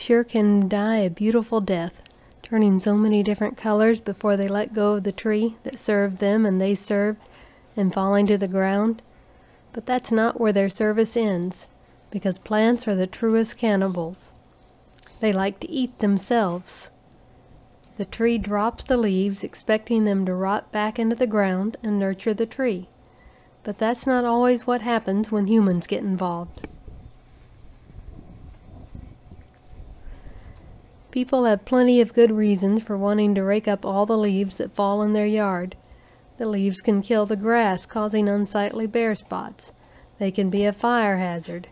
sure can die a beautiful death, turning so many different colors before they let go of the tree that served them and they served, and falling to the ground. But that's not where their service ends, because plants are the truest cannibals. They like to eat themselves. The tree drops the leaves, expecting them to rot back into the ground and nurture the tree. But that's not always what happens when humans get involved. People have plenty of good reasons for wanting to rake up all the leaves that fall in their yard. The leaves can kill the grass, causing unsightly bare spots. They can be a fire hazard,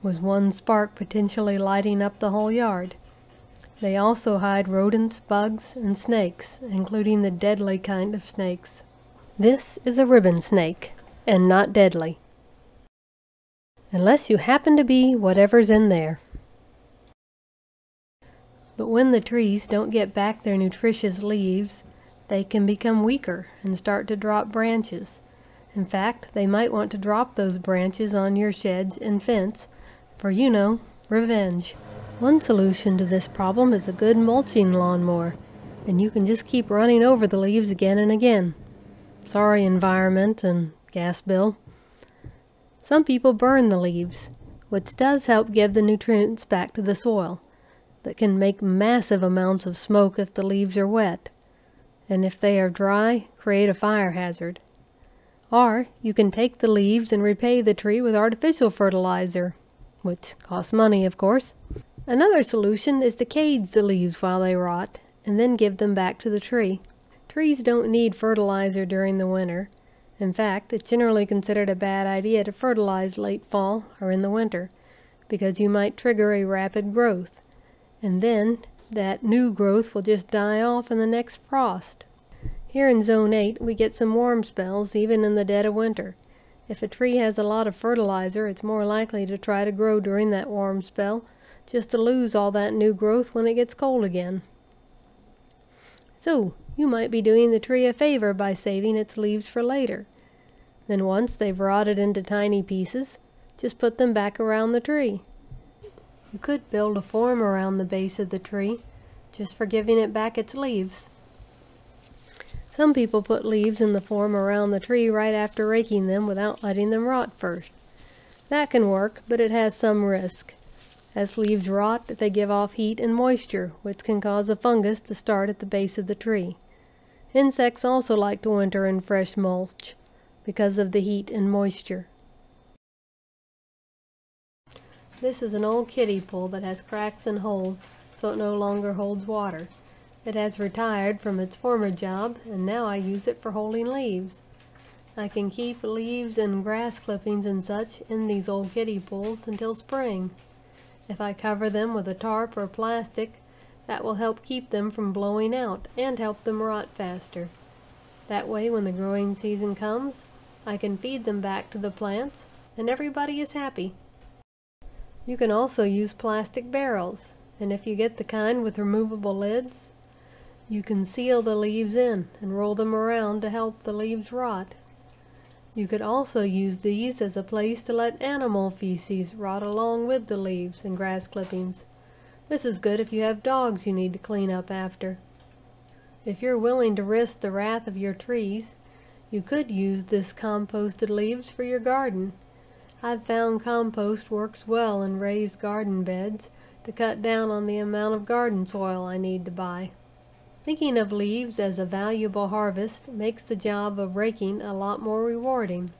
with one spark potentially lighting up the whole yard. They also hide rodents, bugs, and snakes, including the deadly kind of snakes. This is a ribbon snake, and not deadly. Unless you happen to be whatever's in there. But when the trees don't get back their nutritious leaves, they can become weaker and start to drop branches. In fact, they might want to drop those branches on your sheds and fence for, you know, revenge. One solution to this problem is a good mulching lawnmower, and you can just keep running over the leaves again and again. Sorry, environment and gas bill. Some people burn the leaves, which does help give the nutrients back to the soil, but can make massive amounts of smoke if the leaves are wet, and if they are dry, create a fire hazard. Or you can take the leaves and repay the tree with artificial fertilizer, which costs money, of course. Another solution is to cage the leaves while they rot, and then give them back to the tree. Trees don't need fertilizer during the winter. In fact, it's generally considered a bad idea to fertilize late fall or in the winter, because you might trigger a rapid growth, and then that new growth will just die off in the next frost. Here in Zone 8, we get some warm spells even in the dead of winter. If a tree has a lot of fertilizer, it's more likely to try to grow during that warm spell, just to lose all that new growth when it gets cold again. So, you might be doing the tree a favor by saving its leaves for later. Then once they've rotted into tiny pieces, just put them back around the tree. You could build a form around the base of the tree, just for giving it back its leaves. Some people put leaves in the form around the tree right after raking them without letting them rot first. That can work, but it has some risk. As leaves rot, they give off heat and moisture, which can cause a fungus to start at the base of the tree. Insects also like to winter in fresh mulch because of the heat and moisture. This is an old kiddie pool that has cracks and holes, so it no longer holds water. It has retired from its former job, and now I use it for holding leaves. I can keep leaves and grass clippings and such in these old kiddie pools until spring. If I cover them with a tarp or plastic, that will help keep them from blowing out and help them rot faster. That way, when the growing season comes, I can feed them back to the plants, and everybody is happy. You can also use plastic barrels, and if you get the kind with removable lids, you can seal the leaves in and roll them around to help the leaves rot. You could also use these as a place to let animal feces rot along with the leaves and grass clippings. This is good if you have dogs you need to clean up after. If you're willing to risk the wrath of your trees, you could use this composted leaves for your garden. I've found compost works well in raised garden beds to cut down on the amount of garden soil I need to buy. Thinking of leaves as a valuable harvest makes the job of raking a lot more rewarding.